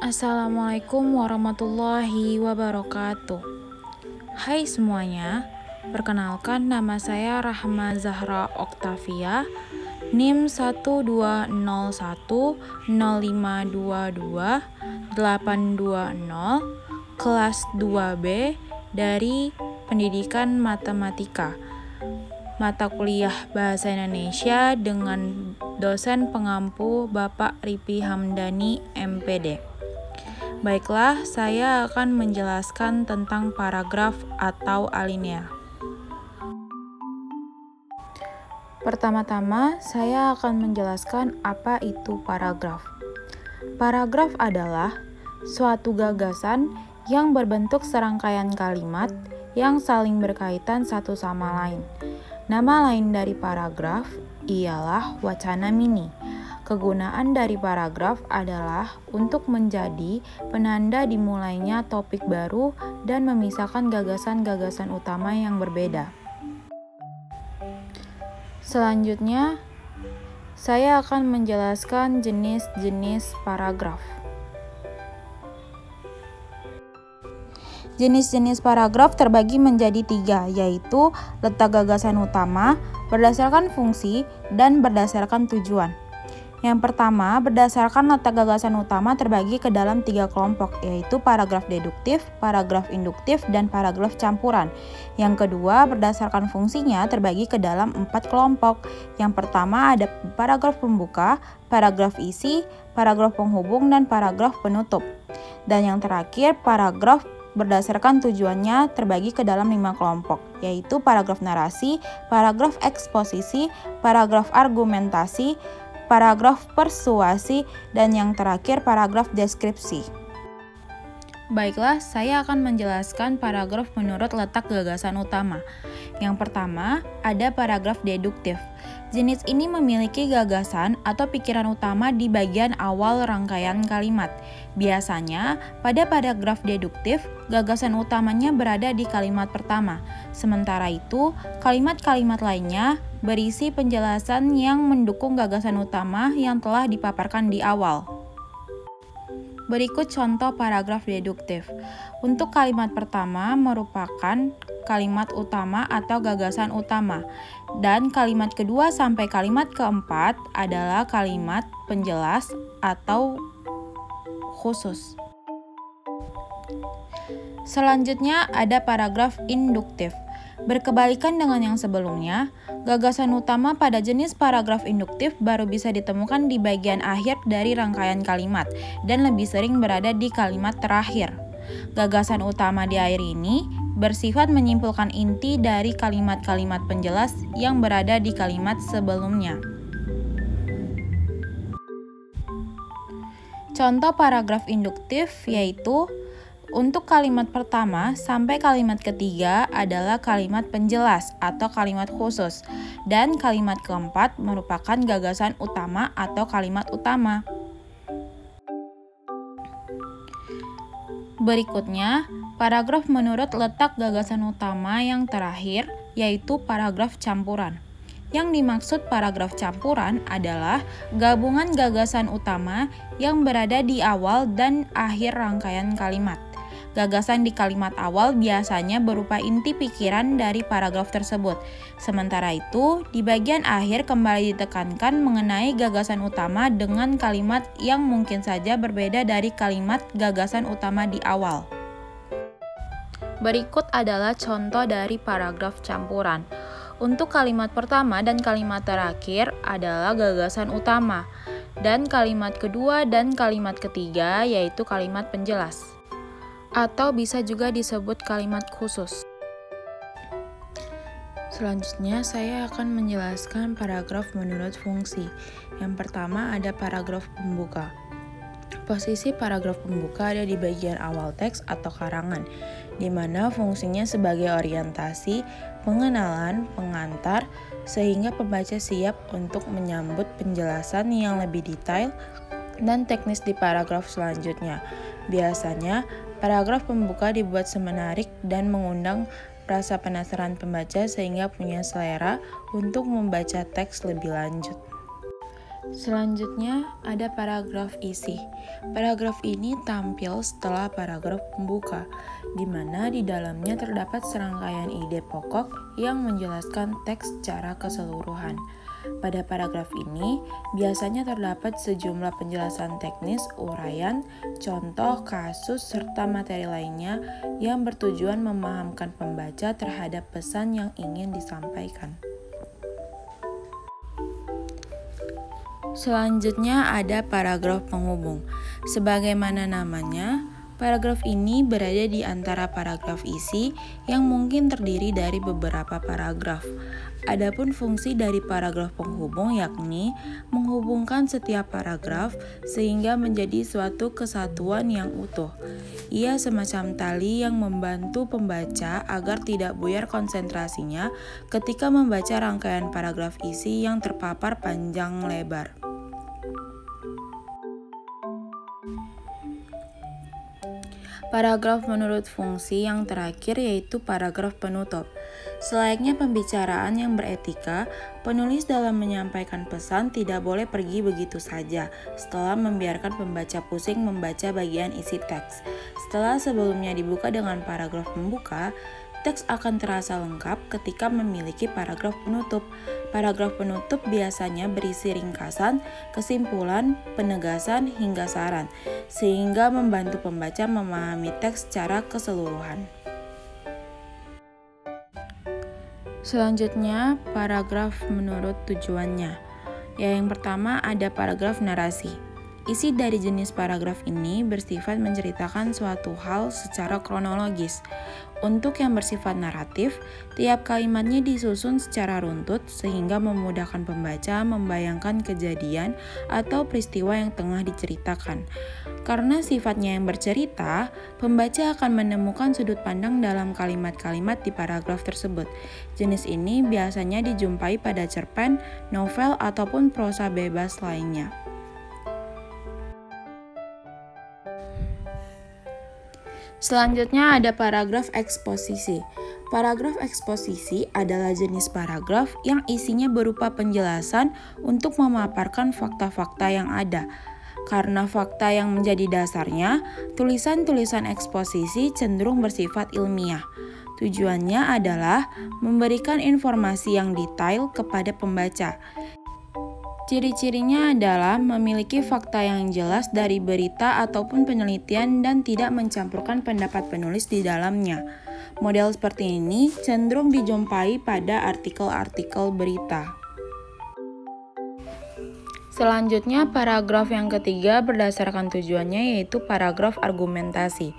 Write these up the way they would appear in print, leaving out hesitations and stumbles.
Assalamualaikum warahmatullahi wabarakatuh. Hai semuanya, perkenalkan nama saya Rahma Zahra Oktavia, NIM 12050522820, kelas 2B dari Pendidikan Matematika, mata kuliah Bahasa Indonesia dengan dosen pengampu Bapak Ripi Hamdani, MPD. Baiklah, saya akan menjelaskan tentang paragraf atau alinea. Pertama-tama, saya akan menjelaskan apa itu paragraf. Paragraf adalah suatu gagasan yang berbentuk serangkaian kalimat yang saling berkaitan satu sama lain. Nama lain dari paragraf ialah wacana mini. Kegunaan dari paragraf adalah untuk menjadi penanda dimulainya topik baru dan memisahkan gagasan-gagasan utama yang berbeda. Selanjutnya, saya akan menjelaskan jenis-jenis paragraf. Jenis-jenis paragraf terbagi menjadi 3, yaitu letak gagasan utama, berdasarkan fungsi, dan berdasarkan tujuan. Yang pertama, berdasarkan letak gagasan utama terbagi ke dalam 3 kelompok, yaitu paragraf deduktif, paragraf induktif, dan paragraf campuran. Yang kedua, berdasarkan fungsinya terbagi ke dalam 4 kelompok. Yang pertama ada paragraf pembuka, paragraf isi, paragraf penghubung, dan paragraf penutup. Dan yang terakhir, paragraf berdasarkan tujuannya terbagi ke dalam 5 kelompok, yaitu paragraf narasi, paragraf eksposisi, paragraf argumentasi, paragraf persuasi, dan yang terakhir paragraf deskripsi. Baiklah, saya akan menjelaskan paragraf menurut letak gagasan utama. Yang pertama, ada paragraf deduktif. Jenis ini memiliki gagasan atau pikiran utama di bagian awal rangkaian kalimat. Biasanya, pada paragraf deduktif, gagasan utamanya berada di kalimat pertama. Sementara itu, kalimat-kalimat lainnya berisi penjelasan yang mendukung gagasan utama yang telah dipaparkan di awal. Berikut contoh paragraf deduktif. Untuk kalimat pertama merupakan kalimat utama atau gagasan utama, dan kalimat kedua sampai kalimat keempat adalah kalimat penjelas atau khusus. Selanjutnya ada paragraf induktif. Berkebalikan dengan yang sebelumnya, gagasan utama pada jenis paragraf induktif baru bisa ditemukan di bagian akhir dari rangkaian kalimat dan lebih sering berada di kalimat terakhir. Gagasan utama di akhir ini bersifat menyimpulkan inti dari kalimat-kalimat penjelas yang berada di kalimat sebelumnya. Contoh paragraf induktif yaitu untuk kalimat pertama sampai kalimat ketiga adalah kalimat penjelas atau kalimat khusus, dan kalimat keempat merupakan gagasan utama atau kalimat utama. Berikutnya, paragraf menurut letak gagasan utama yang terakhir, yaitu paragraf campuran. Yang dimaksud paragraf campuran adalah gabungan gagasan utama yang berada di awal dan akhir rangkaian kalimat. Gagasan di kalimat awal biasanya berupa inti pikiran dari paragraf tersebut. Sementara itu, di bagian akhir kembali ditekankan mengenai gagasan utama dengan kalimat yang mungkin saja berbeda dari kalimat gagasan utama di awal. Berikut adalah contoh dari paragraf campuran. Untuk kalimat pertama dan kalimat terakhir adalah gagasan utama, dan kalimat kedua dan kalimat ketiga yaitu kalimat penjelas, atau bisa juga disebut kalimat khusus. Selanjutnya, saya akan menjelaskan paragraf menurut fungsi. Yang pertama ada paragraf pembuka. Posisi paragraf pembuka ada di bagian awal teks atau karangan, di mana fungsinya sebagai orientasi, pengenalan, pengantar, sehingga pembaca siap untuk menyambut penjelasan yang lebih detail dan teknis di paragraf selanjutnya. Biasanya, paragraf pembuka dibuat semenarik dan mengundang rasa penasaran pembaca sehingga punya selera untuk membaca teks lebih lanjut. Selanjutnya ada paragraf isi. Paragraf ini tampil setelah paragraf pembuka, di mana di dalamnya terdapat serangkaian ide pokok yang menjelaskan teks secara keseluruhan. Pada paragraf ini, biasanya terdapat sejumlah penjelasan teknis, uraian, contoh, kasus, serta materi lainnya yang bertujuan memahamkan pembaca terhadap pesan yang ingin disampaikan. Selanjutnya ada paragraf penghubung. Sebagaimana namanya, paragraf ini berada di antara paragraf isi yang mungkin terdiri dari beberapa paragraf. Adapun fungsi dari paragraf penghubung yakni menghubungkan setiap paragraf sehingga menjadi suatu kesatuan yang utuh. Ia semacam tali yang membantu pembaca agar tidak buyar konsentrasinya ketika membaca rangkaian paragraf isi yang terpapar panjang lebar. Paragraf menurut fungsi yang terakhir yaitu paragraf penutup. Selayaknya pembicaraan yang beretika, penulis dalam menyampaikan pesan tidak boleh pergi begitu saja setelah membiarkan pembaca pusing membaca bagian isi teks. Setelah sebelumnya dibuka dengan paragraf pembuka, teks akan terasa lengkap ketika memiliki paragraf penutup. Paragraf penutup biasanya berisi ringkasan, kesimpulan, penegasan, hingga saran, sehingga membantu pembaca memahami teks secara keseluruhan. Selanjutnya, paragraf menurut tujuannya. Yang pertama ada paragraf narasi. Isi dari jenis paragraf ini bersifat menceritakan suatu hal secara kronologis. Untuk yang bersifat naratif, tiap kalimatnya disusun secara runtut sehingga memudahkan pembaca membayangkan kejadian atau peristiwa yang tengah diceritakan. Karena sifatnya yang bercerita, pembaca akan menemukan sudut pandang dalam kalimat-kalimat di paragraf tersebut. Jenis ini biasanya dijumpai pada cerpen, novel, ataupun prosa bebas lainnya. Selanjutnya ada paragraf eksposisi. Paragraf eksposisi adalah jenis paragraf yang isinya berupa penjelasan untuk memaparkan fakta-fakta yang ada. Karena fakta yang menjadi dasarnya, tulisan-tulisan eksposisi cenderung bersifat ilmiah. Tujuannya adalah memberikan informasi yang detail kepada pembaca. Ciri-cirinya adalah memiliki fakta yang jelas dari berita ataupun penelitian dan tidak mencampurkan pendapat penulis di dalamnya. Model seperti ini cenderung dijumpai pada artikel-artikel berita. Selanjutnya, paragraf yang ketiga berdasarkan tujuannya yaitu paragraf argumentasi.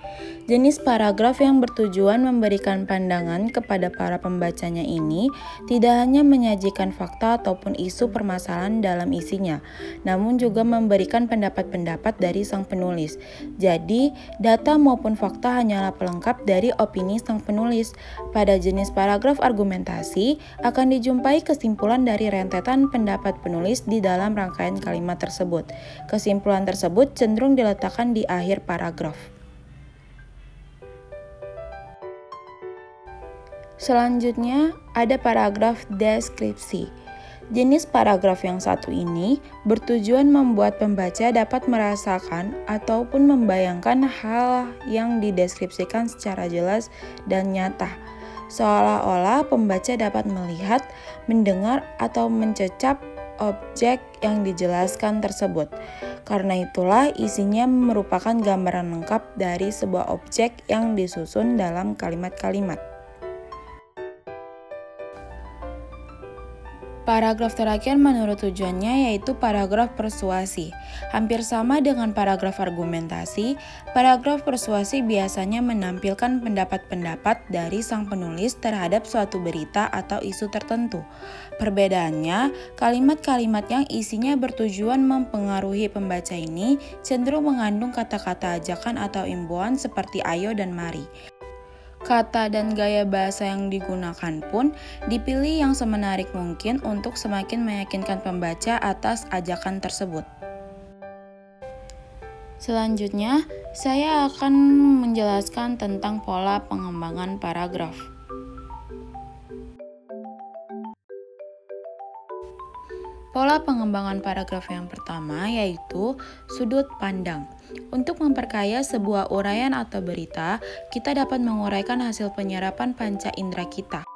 Jenis paragraf yang bertujuan memberikan pandangan kepada para pembacanya ini tidak hanya menyajikan fakta ataupun isu permasalahan dalam isinya, namun juga memberikan pendapat-pendapat dari sang penulis. Jadi, data maupun fakta hanyalah pelengkap dari opini sang penulis. Pada jenis paragraf argumentasi akan dijumpai kesimpulan dari rentetan pendapat penulis di dalam rangkaian kalimat tersebut. Kesimpulan tersebut cenderung diletakkan di akhir paragraf. Selanjutnya ada paragraf deskripsi. Jenis paragraf yang satu ini bertujuan membuat pembaca dapat merasakan ataupun membayangkan hal yang dideskripsikan secara jelas dan nyata. Seolah-olah pembaca dapat melihat, mendengar, atau mencecap objek yang dijelaskan tersebut. Karena itulah isinya merupakan gambaran lengkap dari sebuah objek yang disusun dalam kalimat-kalimat. Paragraf terakhir menurut tujuannya yaitu paragraf persuasi. Hampir sama dengan paragraf argumentasi, paragraf persuasi biasanya menampilkan pendapat-pendapat dari sang penulis terhadap suatu berita atau isu tertentu. Perbedaannya, kalimat-kalimat yang isinya bertujuan mempengaruhi pembaca ini cenderung mengandung kata-kata ajakan atau imbauan seperti ayo dan mari. Kata dan gaya bahasa yang digunakan pun dipilih yang semenarik mungkin untuk semakin meyakinkan pembaca atas ajakan tersebut. Selanjutnya, saya akan menjelaskan tentang pola pengembangan paragraf. Pola pengembangan paragraf yang pertama yaitu sudut pandang. Untuk memperkaya sebuah uraian atau berita, kita dapat menguraikan hasil penyerapan panca indera kita.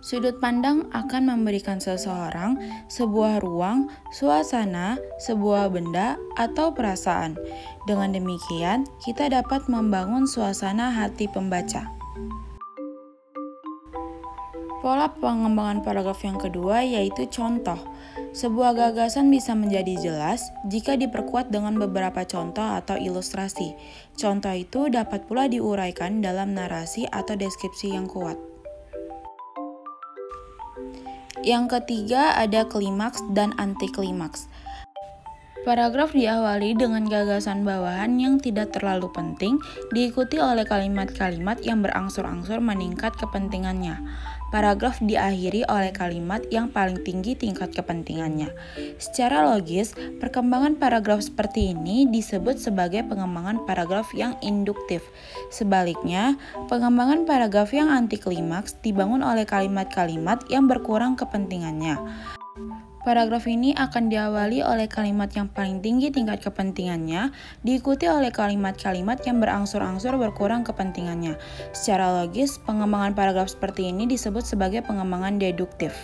Sudut pandang akan memberikan seseorang, sebuah ruang, suasana, sebuah benda, atau perasaan. Dengan demikian, kita dapat membangun suasana hati pembaca. Pola pengembangan paragraf yang kedua yaitu contoh. Sebuah gagasan bisa menjadi jelas jika diperkuat dengan beberapa contoh atau ilustrasi. Contoh itu dapat pula diuraikan dalam narasi atau deskripsi yang kuat. Yang ketiga ada klimaks dan antiklimaks. Paragraf diawali dengan gagasan bawahan yang tidak terlalu penting, diikuti oleh kalimat-kalimat yang berangsur-angsur meningkat kepentingannya. Paragraf diakhiri oleh kalimat yang paling tinggi tingkat kepentingannya. Secara logis, perkembangan paragraf seperti ini disebut sebagai pengembangan paragraf yang induktif. Sebaliknya, pengembangan paragraf yang antiklimaks dibangun oleh kalimat-kalimat yang berkurang kepentingannya. Paragraf ini akan diawali oleh kalimat yang paling tinggi tingkat kepentingannya, diikuti oleh kalimat-kalimat yang berangsur-angsur berkurang kepentingannya. Secara logis, pengembangan paragraf seperti ini disebut sebagai pengembangan deduktif.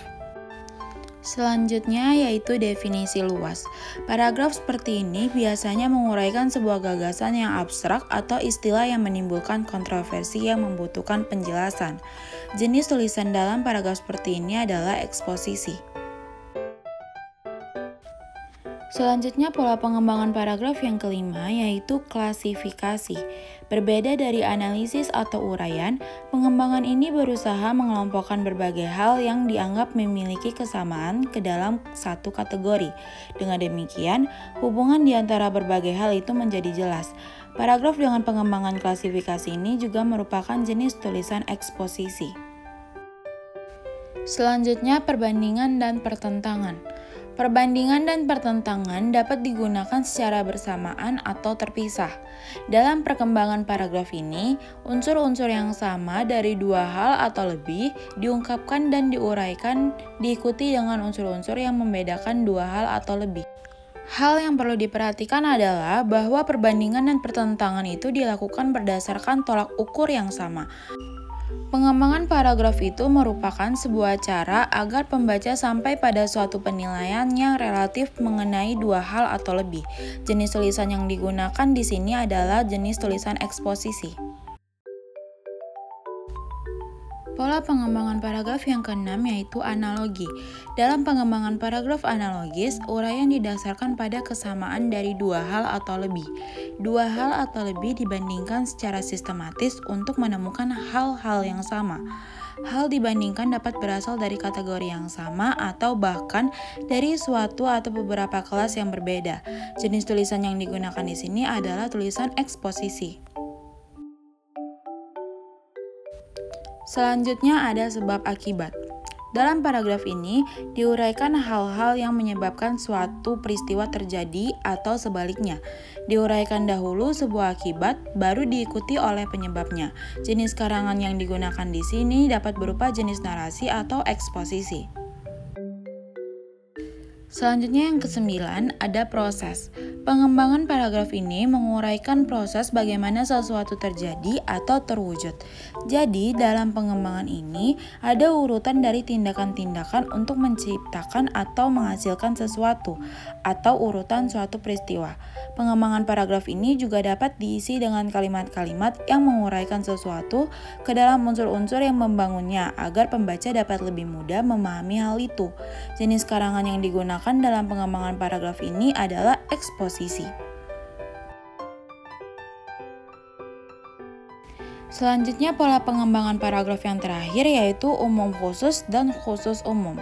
Selanjutnya yaitu definisi luas. Paragraf seperti ini biasanya menguraikan sebuah gagasan yang abstrak atau istilah yang menimbulkan kontroversi yang membutuhkan penjelasan. Jenis tulisan dalam paragraf seperti ini adalah eksposisi. Selanjutnya pola pengembangan paragraf yang kelima yaitu klasifikasi. Berbeda dari analisis atau uraian, pengembangan ini berusaha mengelompokkan berbagai hal yang dianggap memiliki kesamaan ke dalam satu kategori. Dengan demikian, hubungan di antara berbagai hal itu menjadi jelas. Paragraf dengan pengembangan klasifikasi ini juga merupakan jenis tulisan eksposisi. Selanjutnya perbandingan dan pertentangan. Perbandingan dan pertentangan dapat digunakan secara bersamaan atau terpisah. Dalam perkembangan paragraf ini, unsur-unsur yang sama dari dua hal atau lebih diungkapkan dan diuraikan diikuti dengan unsur-unsur yang membedakan dua hal atau lebih. Hal yang perlu diperhatikan adalah bahwa perbandingan dan pertentangan itu dilakukan berdasarkan tolak ukur yang sama. Pengembangan paragraf itu merupakan sebuah cara agar pembaca sampai pada suatu penilaian yang relatif mengenai dua hal atau lebih. Jenis tulisan yang digunakan di sini adalah jenis tulisan eksposisi. Pola pengembangan paragraf yang keenam yaitu analogi. Dalam pengembangan paragraf analogis, uraian didasarkan pada kesamaan dari dua hal atau lebih. Dua hal atau lebih dibandingkan secara sistematis untuk menemukan hal-hal yang sama. Hal dibandingkan dapat berasal dari kategori yang sama atau bahkan dari suatu atau beberapa kelas yang berbeda. Jenis tulisan yang digunakan di sini adalah tulisan eksposisi. Selanjutnya ada sebab akibat. Dalam paragraf ini diuraikan hal-hal yang menyebabkan suatu peristiwa terjadi atau sebaliknya. Diuraikan dahulu sebuah akibat, baru diikuti oleh penyebabnya. Jenis karangan yang digunakan di sini dapat berupa jenis narasi atau eksposisi. Selanjutnya yang kesembilan ada proses. Pengembangan paragraf ini menguraikan proses bagaimana sesuatu terjadi atau terwujud. Jadi dalam pengembangan ini ada urutan dari tindakan-tindakan untuk menciptakan atau menghasilkan sesuatu atau urutan suatu peristiwa. Pengembangan paragraf ini juga dapat diisi dengan kalimat-kalimat yang menguraikan sesuatu ke dalam unsur-unsur yang membangunnya agar pembaca dapat lebih mudah memahami hal itu. Jenis karangan yang digunakan dalam pengembangan paragraf ini adalah eksposisi. Selanjutnya pola pengembangan paragraf yang terakhir yaitu umum khusus dan khusus umum.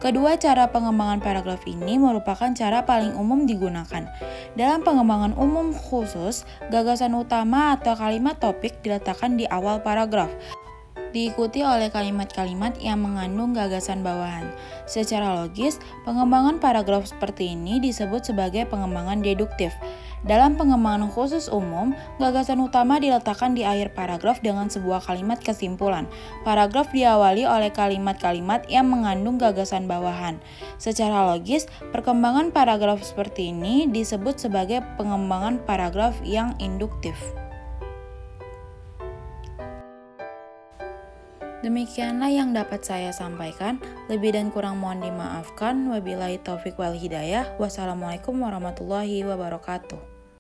Kedua cara pengembangan paragraf ini merupakan cara paling umum digunakan. Dalam pengembangan umum khusus, gagasan utama atau kalimat topik diletakkan di awal paragraf, diikuti oleh kalimat-kalimat yang mengandung gagasan bawahan. Secara logis, pengembangan paragraf seperti ini disebut sebagai pengembangan deduktif. Dalam pengembangan khusus umum, gagasan utama diletakkan di akhir paragraf dengan sebuah kalimat kesimpulan. Paragraf diawali oleh kalimat-kalimat yang mengandung gagasan bawahan. Secara logis, perkembangan paragraf seperti ini disebut sebagai pengembangan paragraf yang induktif. Demikianlah yang dapat saya sampaikan. Lebih dan kurang mohon dimaafkan. Wabillahi taufik wal hidayah. Wassalamualaikum warahmatullahi wabarakatuh.